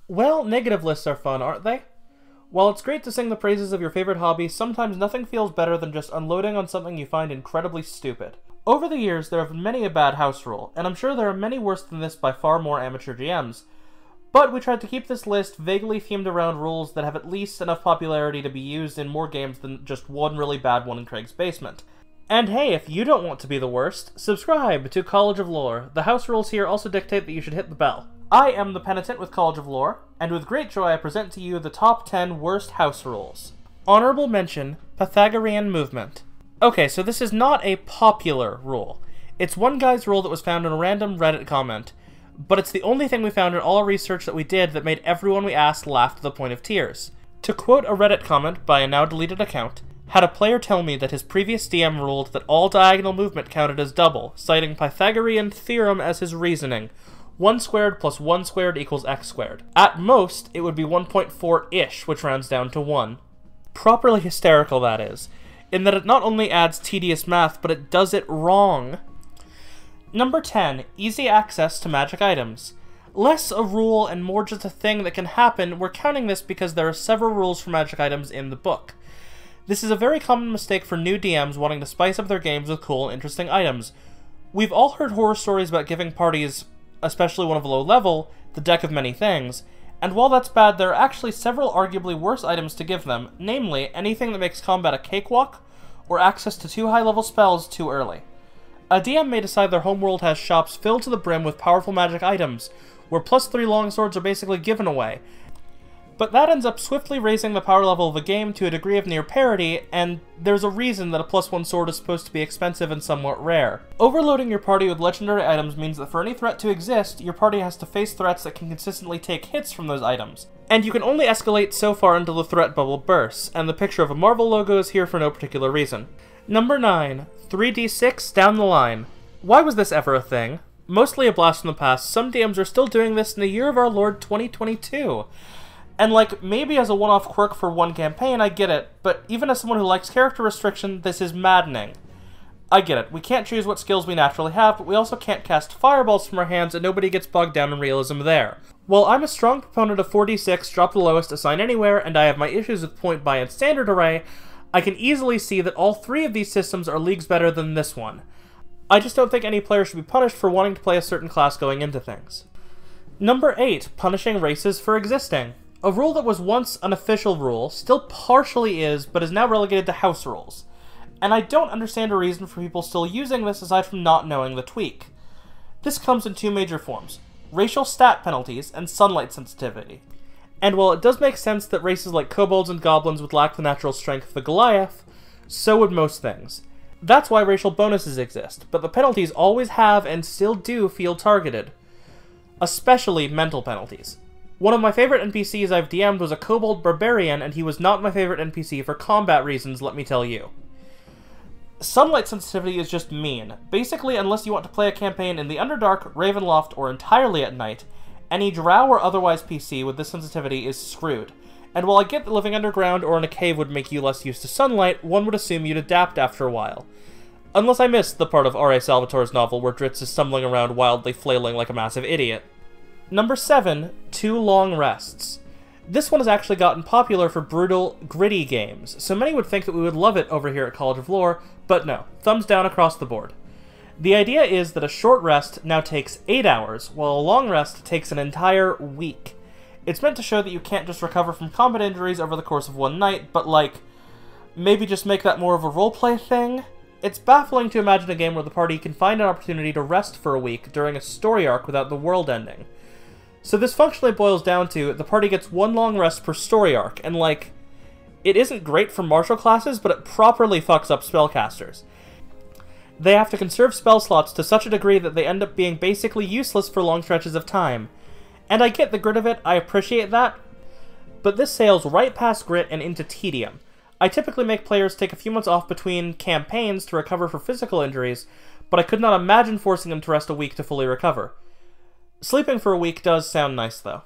Well, negative lists are fun, aren't they? While it's great to sing the praises of your favorite hobby, sometimes nothing feels better than just unloading on something you find incredibly stupid. Over the years, there have been many a bad house rule, and I'm sure there are many worse than this by far more amateur GMs. But we tried to keep this list vaguely themed around rules that have at least enough popularity to be used in more games than just one really bad one in Craig's basement. And hey, if you don't want to be the worst, subscribe to College of Lore. The house rules here also dictate that you should hit the bell. I am the Penitent with College of Lore, and with great joy I present to you the top 10 worst house rules. Honorable mention, Pythagorean movement. Okay, so this is not a popular rule. It's one guy's rule that was found in a random Reddit comment, but it's the only thing we found in all our research that we did that made everyone we asked laugh to the point of tears. To quote a Reddit comment by a now deleted account, had a player tell me that his previous DM ruled that all diagonal movement counted as double, citing Pythagorean theorem as his reasoning. 1 squared plus 1 squared equals x squared. At most, it would be 1.4-ish, which rounds down to 1. Properly hysterical, that is, in that it not only adds tedious math, but it does it wrong. Number 10. Easy access to magic items. Less a rule and more just a thing that can happen, we're counting this because there are several rules for magic items in the book. This is a very common mistake for new DMs wanting to spice up their games with cool, interesting items. We've all heard horror stories about giving parties, especially one of a low level, the deck of many things, and while that's bad, there are actually several arguably worse items to give them, namely, anything that makes combat a cakewalk, or access to 2 high-level spells too early. A DM may decide their homeworld has shops filled to the brim with powerful magic items, where +3 longswords are basically given away, but that ends up swiftly raising the power level of the game to a degree of near parity, and there's a reason that a +1 sword is supposed to be expensive and somewhat rare. Overloading your party with legendary items means that for any threat to exist, your party has to face threats that can consistently take hits from those items. And you can only escalate so far until the threat bubble bursts, and the picture of a Marvel logo is here for no particular reason. Number 9. 3d6 down the line. Why was this ever a thing? Mostly a blast from the past, some DMs are still doing this in the year of our Lord 2022. And like, maybe as a one-off quirk for one campaign, I get it, but even as someone who likes character restriction, this is maddening. I get it, we can't choose what skills we naturally have, but we also can't cast fireballs from our hands and nobody gets bogged down in realism there. While I'm a strong proponent of 4d6, drop the lowest, assign anywhere, and I have my issues with point buy and standard array, I can easily see that all 3 of these systems are leagues better than this one. I just don't think any player should be punished for wanting to play a certain class going into things. Number 8. Punishing races for existing. A rule that was once an official rule, still partially is, but is now relegated to house rules. And I don't understand a reason for people still using this aside from not knowing the tweak. This comes in 2 major forms: racial stat penalties and sunlight sensitivity. And while it does make sense that races like kobolds and goblins would lack the natural strength of the Goliath, so would most things. That's why racial bonuses exist, but the penalties always have and still do feel targeted. Especially mental penalties. One of my favorite NPCs I've DM'd was a kobold barbarian, and he was not my favorite NPC for combat reasons, let me tell you. Sunlight sensitivity is just mean. Basically, unless you want to play a campaign in the Underdark, Ravenloft, or entirely at night, any drow or otherwise PC with this sensitivity is screwed. And while I get that living underground or in a cave would make you less used to sunlight, one would assume you'd adapt after a while. Unless I missed the part of R.A. Salvatore's novel where Dritz is stumbling around wildly flailing like a massive idiot. Number 7. Too long rests. This one has actually gotten popular for brutal, gritty games, so many would think that we would love it over here at College of Lore, but no, thumbs down across the board. The idea is that a short rest now takes 8 hours, while a long rest takes an entire week. It's meant to show that you can't just recover from combat injuries over the course of one night, but like, maybe just make that more of a roleplay thing? It's baffling to imagine a game where the party can find an opportunity to rest for a week during a story arc without the world ending. So this functionally boils down to, the party gets 1 long rest per story arc, and like, it isn't great for martial classes, but it properly fucks up spellcasters. They have to conserve spell slots to such a degree that they end up being basically useless for long stretches of time. And I get the grit of it, I appreciate that, but this sails right past grit and into tedium. I typically make players take a few months off between campaigns to recover for physical injuries, but I could not imagine forcing them to rest a week to fully recover. Sleeping for a week does sound nice, though.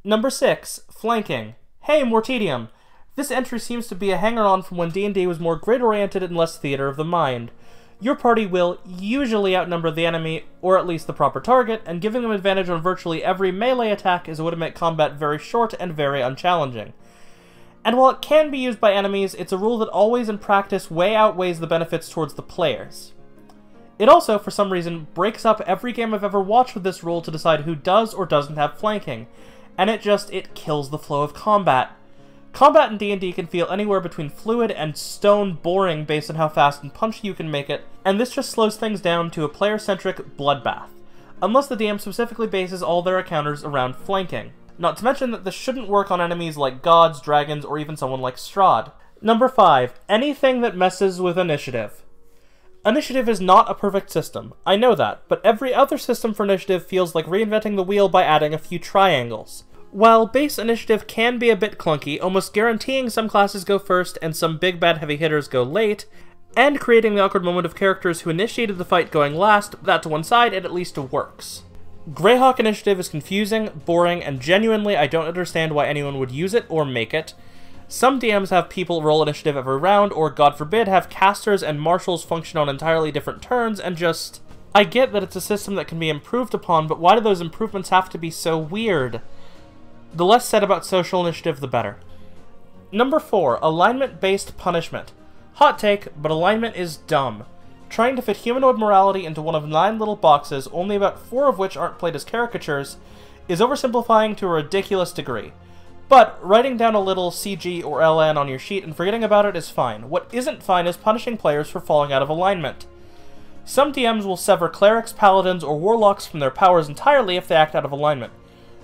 Number 6. Flanking. Hey, more tedium. This entry seems to be a hanger-on from when D&D was more grid-oriented and less theater of the mind. your party will usually outnumber the enemy, or at least the proper target, and giving them advantage on virtually every melee attack is a way to make combat very short and very unchallenging. And while it can be used by enemies, it's a rule that always in practice way outweighs the benefits towards the players. It also, for some reason, breaks up every game I've ever watched with this rule to decide who does or doesn't have flanking, and it kills the flow of combat. Combat in D&D can feel anywhere between fluid and stone boring based on how fast and punchy you can make it, and this just slows things down to a player-centric bloodbath, unless the DM specifically bases all their encounters around flanking. Not to mention that this shouldn't work on enemies like gods, dragons, or even someone like Strahd. Number 5. Anything that messes with initiative. Initiative is not a perfect system, I know that, but every other system for initiative feels like reinventing the wheel by adding a few triangles. While base initiative can be a bit clunky, almost guaranteeing some classes go first and some big bad heavy hitters go late, and creating the awkward moment of characters who initiated the fight going last, that to one side, it at least works. Greyhawk initiative is confusing, boring, and genuinely I don't understand why anyone would use it or make it. Some DMs have people roll initiative every round, or god forbid have casters and marshals function on entirely different turns, and just... I get that it's a system that can be improved upon, but why do those improvements have to be so weird? The less said about social initiative, the better. Number 4. Alignment-based punishment. Hot take, but alignment is dumb. Trying to fit humanoid morality into one of 9 little boxes, only about 4 of which aren't played as caricatures, is oversimplifying to a ridiculous degree. But writing down a little CG or LN on your sheet and forgetting about it is fine. What isn't fine is punishing players for falling out of alignment. Some DMs will sever clerics, paladins, or warlocks from their powers entirely if they act out of alignment.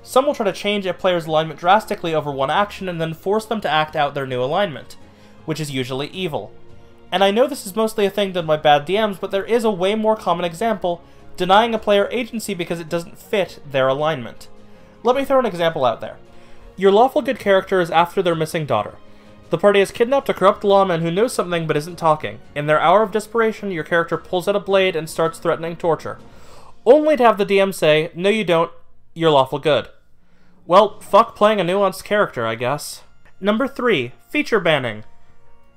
Some will try to change a player's alignment drastically over one action and then force them to act out their new alignment, which is usually evil. And I know this is mostly a thing done by bad DMs, but there is a way more common example, denying a player agency because it doesn't fit their alignment. Let me throw an example out there. Your lawful good character is after their missing daughter. The party has kidnapped a corrupt lawman who knows something but isn't talking. In their hour of desperation, your character pulls out a blade and starts threatening torture, only to have the DM say, "No you don't, you're lawful good." Well, fuck playing a nuanced character, I guess. Number 3. Feature banning.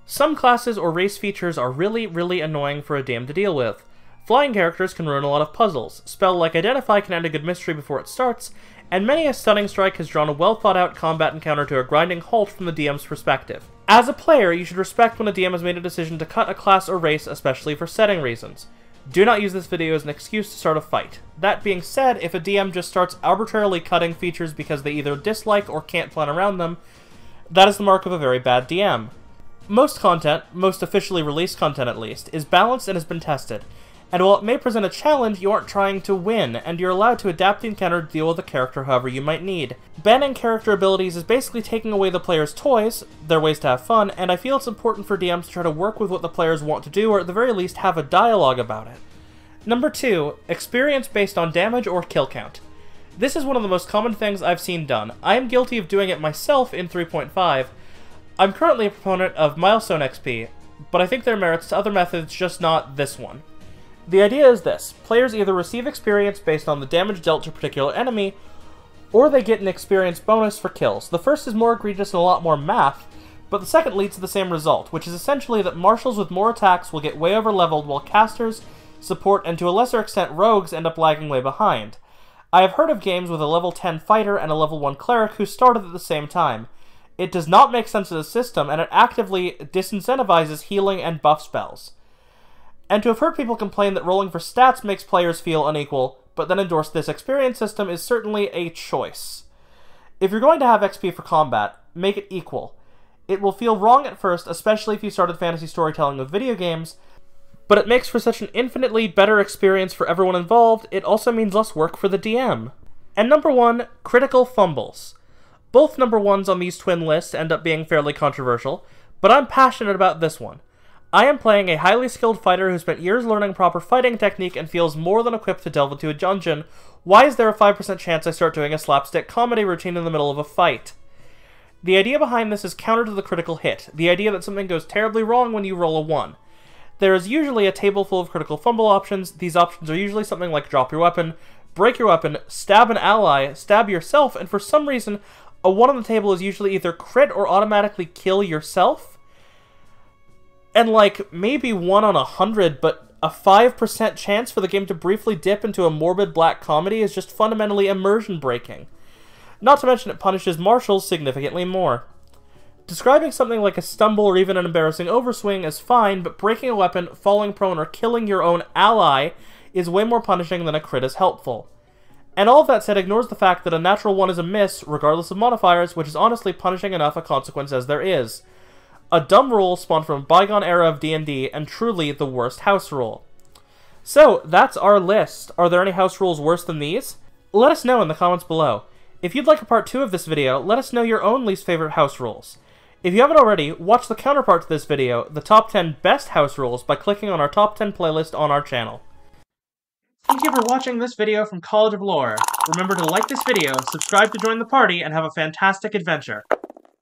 Some classes or race features are really annoying for a DM to deal with. Flying characters can ruin a lot of puzzles, spell like Identify can end a good mystery before it starts, and many a stunning strike has drawn a well-thought-out combat encounter to a grinding halt from the DM's perspective. As a player, you should respect when a DM has made a decision to cut a class or race, especially for setting reasons. Do not use this video as an excuse to start a fight. That being said, if a DM just starts arbitrarily cutting features because they either dislike or can't plan around them, that is the mark of a very bad DM. Most content, most officially released content at least, is balanced and has been tested. And while it may present a challenge, you aren't trying to win, and you're allowed to adapt the encounter to deal with the character however you might need. Banning character abilities is basically taking away the player's toys, their ways to have fun, and I feel it's important for DMs to try to work with what the players want to do, or at the very least have a dialogue about it. Number 2. Experience based on damage or kill count. This is one of the most common things I've seen done. I am guilty of doing it myself in 3.5. I'm currently a proponent of milestone XP, but I think there are merits to other methods, just not this one. The idea is this: players either receive experience based on the damage dealt to a particular enemy, or they get an experience bonus for kills. The first is more egregious and a lot more math, but the second leads to the same result, which is essentially that marshals with more attacks will get way over-leveled while casters, support, and to a lesser extent rogues end up lagging way behind. I have heard of games with a level 10 fighter and a level 1 cleric who started at the same time. It does not make sense as a system, and it actively disincentivizes healing and buff spells. And to have heard people complain that rolling for stats makes players feel unequal, but then endorse this experience system is certainly a choice. If you're going to have XP for combat, make it equal. It will feel wrong at first, especially if you started fantasy storytelling with video games, but it makes for such an infinitely better experience for everyone involved. It also means less work for the DM. And number 1, critical fumbles. Both number 1s on these twin lists end up being fairly controversial, but I'm passionate about this one. I am playing a highly skilled fighter who spent years learning proper fighting technique and feels more than equipped to delve into a dungeon. Why is there a 5% chance I start doing a slapstick comedy routine in the middle of a fight? The idea behind this is counter to the critical hit, the idea that something goes terribly wrong when you roll a 1. There is usually a table full of critical fumble options. These options are usually something like drop your weapon, break your weapon, stab an ally, stab yourself, and for some reason, a 1 on the table is usually either crit or automatically kill yourself. And like, maybe 1 on 100, but A 5% chance for the game to briefly dip into a morbid black comedy is just fundamentally immersion-breaking. Not to mention it punishes marshals significantly more. Describing something like a stumble or even an embarrassing overswing is fine, but breaking a weapon, falling prone, or killing your own ally is way more punishing than a crit is helpful. And all of that said ignores the fact that a natural 1 is a miss, regardless of modifiers, which is honestly punishing enough a consequence as there is. A dumb rule spawned from a bygone era of D&D, and truly the worst house rule. So, that's our list. Are there any house rules worse than these? Let us know in the comments below. If you'd like a part 2 of this video, let us know your own least favorite house rules. If you haven't already, watch the counterpart to this video, the top 10 best house rules, by clicking on our top 10 playlist on our channel. Thank you for watching this video from College of Lore. Remember to like this video, subscribe to join the party, and have a fantastic adventure.